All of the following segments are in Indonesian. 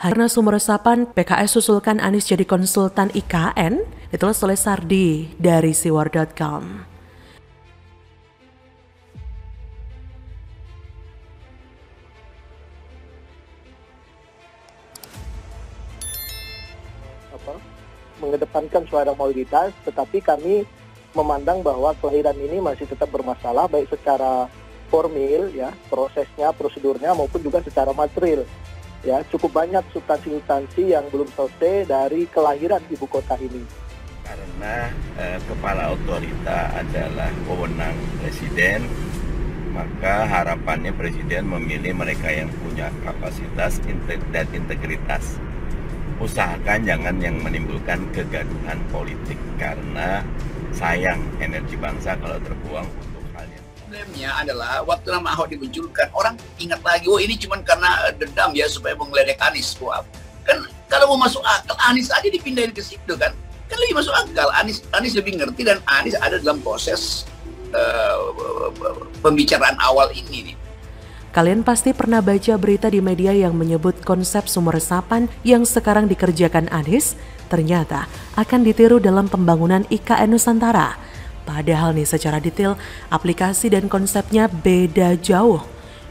Karena sumber resapan, PKS usulkan Anies jadi konsultan IKN, ditulis oleh Sardi dari siwar.com. Mengedepankan suara mayoritas, tetapi kami memandang bahwa kelahiran ini masih tetap bermasalah baik secara formil ya, prosesnya, prosedurnya maupun juga secara material. Ya, cukup banyak substansi-substansi yang belum selesai dari kelahiran ibu kota ini. Karena kepala otorita adalah wewenang presiden, maka harapannya presiden memilih mereka yang punya kapasitas dan integritas. Usahakan jangan yang menimbulkan kegaduhan politik, karena sayang energi bangsa kalau terbuang untuk hal yang... Problemnya adalah waktu nama Ahok dimunculkan, orang ingat lagi, oh ini cuma karena dendam ya supaya menggeledek Anies. Wah, kan kalau mau masuk akal Anies aja dipindahin ke situ kan lebih masuk akal. Anies lebih ngerti dan Anies ada dalam proses pembicaraan awal ini nih. Kalian pasti pernah baca berita di media yang menyebut konsep sumber resapan yang sekarang dikerjakan Anies ternyata akan ditiru dalam pembangunan IKN Nusantara. Padahal nih secara detail aplikasi dan konsepnya beda jauh.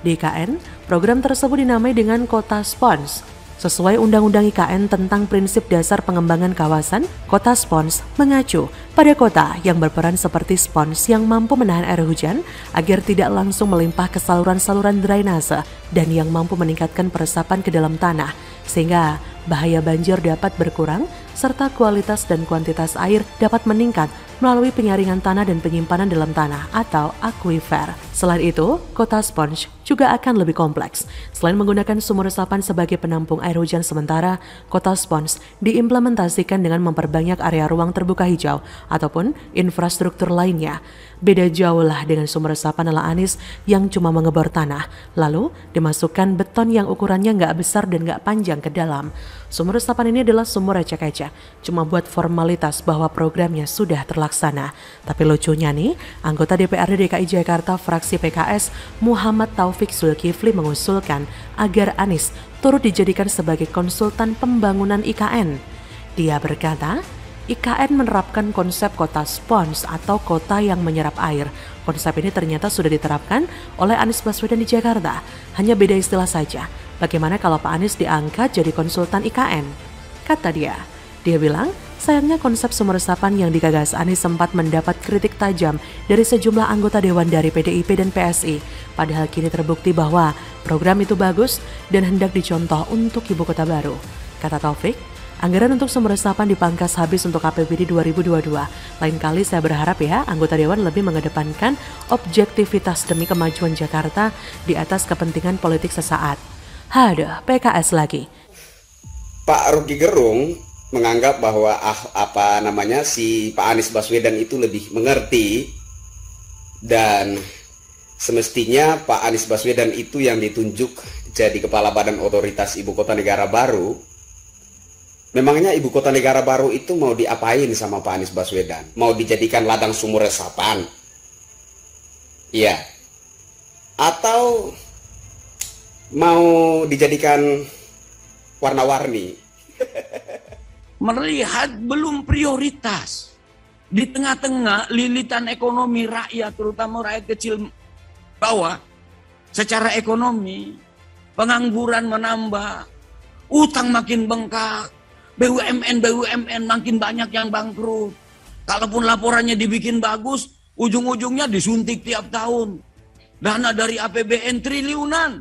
Di IKN, program tersebut dinamai dengan Kota Spons. Sesuai Undang-Undang IKN tentang prinsip dasar pengembangan kawasan, Kota Spons mengacu pada kota yang berperan seperti spons yang mampu menahan air hujan agar tidak langsung melimpah ke saluran-saluran drainase dan yang mampu meningkatkan peresapan ke dalam tanah sehingga bahaya banjir dapat berkurang serta kualitas dan kuantitas air dapat meningkat melalui penyaringan tanah dan penyimpanan dalam tanah atau aquifer. Selain itu, Kota Spons juga akan lebih kompleks. Selain menggunakan sumur resapan sebagai penampung air hujan sementara, Kota Spons diimplementasikan dengan memperbanyak area ruang terbuka hijau ataupun infrastruktur lainnya. Beda jauh lah dengan sumur resapan ala Anies yang cuma mengebor tanah, lalu dimasukkan beton yang ukurannya nggak besar dan nggak panjang ke dalam. Sumur resapan ini adalah sumur ecek-ecek, cuma buat formalitas bahwa programnya sudah terlaksana. Tapi lucunya nih, anggota DPRD DKI Jakarta fraksi PKS Muhammad Taufik Zulkifli mengusulkan agar Anies turut dijadikan sebagai konsultan pembangunan IKN. Dia berkata, IKN menerapkan konsep kota spons atau kota yang menyerap air. Konsep ini ternyata sudah diterapkan oleh Anies Baswedan di Jakarta, hanya beda istilah saja. Bagaimana kalau Pak Anies diangkat jadi konsultan IKN? Kata dia bilang, sayangnya konsep sumur resapan yang digagas Anies sempat mendapat kritik tajam dari sejumlah anggota dewan dari PDIP dan PSI. Padahal kini terbukti bahwa program itu bagus dan hendak dicontoh untuk ibu kota baru. Kata Taufik, anggaran untuk sumur resapan dipangkas habis untuk APBD 2022. Lain kali saya berharap ya anggota dewan lebih mengedepankan objektivitas demi kemajuan Jakarta di atas kepentingan politik sesaat. Haduh, PKS lagi. Pak Rocky Gerung menganggap bahwa si Pak Anies Baswedan itu lebih mengerti dan semestinya Pak Anies Baswedan itu yang ditunjuk jadi kepala Badan Otoritas Ibu Kota Negara Baru. Memangnya Ibu Kota Negara Baru itu mau diapain sama Pak Anies Baswedan? Mau dijadikan ladang sumur resapan? Iya. Atau mau dijadikan warna-warni? Melihat belum prioritas. Di tengah-tengah lilitan ekonomi rakyat, terutama rakyat kecil bawah, secara ekonomi, pengangguran menambah, utang makin bengkak, BUMN makin banyak yang bangkrut. Kalaupun laporannya dibikin bagus, ujung-ujungnya disuntik tiap tahun. Dana dari APBN triliunan.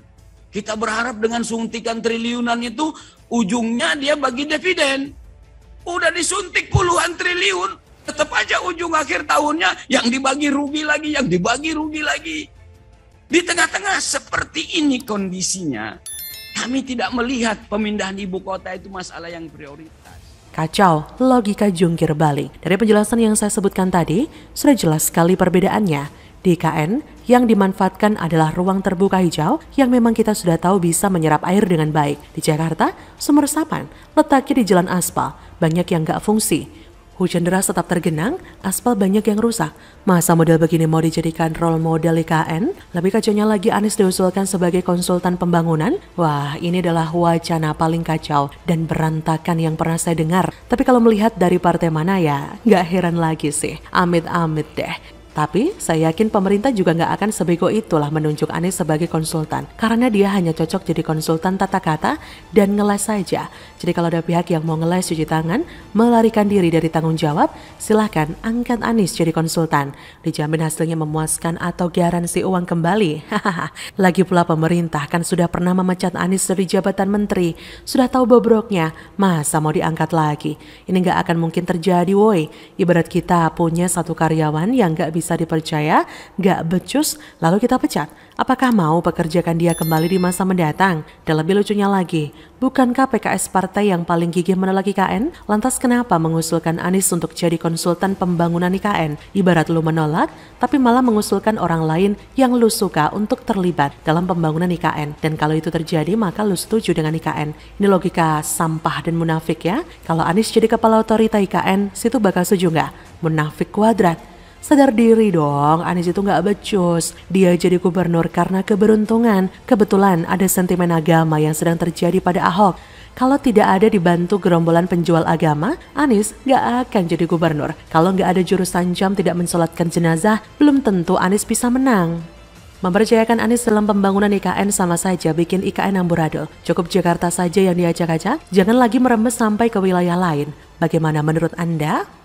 Kita berharap dengan suntikan triliunan itu, ujungnya dia bagi dividen. Udah disuntik puluhan triliun, tetap aja ujung akhir tahunnya yang dibagi rugi lagi, yang dibagi rugi lagi. Di tengah-tengah seperti ini kondisinya, kami tidak melihat pemindahan ibu kota itu masalah yang prioritas. Kacau, logika jungkir balik. Dari penjelasan yang saya sebutkan tadi, sudah jelas sekali perbedaannya. Di IKN, yang dimanfaatkan adalah ruang terbuka hijau yang memang kita sudah tahu bisa menyerap air dengan baik. Di Jakarta, sumur resapan letaknya di jalan aspal, banyak yang gak fungsi. Hujan deras tetap tergenang, aspal banyak yang rusak. Masa model begini mau dijadikan role model IKN? Lebih kacaunya lagi Anies diusulkan sebagai konsultan pembangunan. Wah, ini adalah wacana paling kacau dan berantakan yang pernah saya dengar. Tapi kalau melihat dari partai mana ya, nggak heran lagi sih. Amit-amit deh. Tapi saya yakin pemerintah juga nggak akan sebego itulah menunjuk Anies sebagai konsultan. Karena dia hanya cocok jadi konsultan tata kata dan ngeles saja. Jadi kalau ada pihak yang mau ngeles cuci tangan, melarikan diri dari tanggung jawab, silahkan angkat Anies jadi konsultan. Dijamin hasilnya memuaskan atau garansi uang kembali. Lagi pula pemerintah kan sudah pernah memecat Anies dari jabatan menteri. Sudah tahu bobroknya, masa mau diangkat lagi? Ini nggak akan mungkin terjadi woi. Ibarat kita punya satu karyawan yang nggak bisa dipercaya, gak becus, lalu kita pecat. Apakah mau pekerjakan dia kembali di masa mendatang? Dan lebih lucunya lagi, bukankah PKS partai yang paling gigih menolak IKN? Lantas kenapa mengusulkan Anies untuk jadi konsultan pembangunan IKN? Ibarat lu menolak, tapi malah mengusulkan orang lain yang lu suka untuk terlibat dalam pembangunan IKN. Dan kalau itu terjadi, maka lu setuju dengan IKN. Ini logika sampah dan munafik ya. Kalau Anies jadi kepala otorita IKN, situ bakal setuju nggak? Munafik kuadrat. Sadar diri dong, Anies itu gak becus. Dia jadi gubernur karena keberuntungan. Kebetulan ada sentimen agama yang sedang terjadi pada Ahok. Kalau tidak ada dibantu gerombolan penjual agama, Anies gak akan jadi gubernur. Kalau gak ada jurusan jam tidak mensolatkan jenazah, belum tentu Anies bisa menang. Mempercayakan Anies dalam pembangunan IKN sama saja bikin IKN amburadul. Cukup Jakarta saja yang diacak-acak, jangan lagi merembes sampai ke wilayah lain. Bagaimana menurut Anda?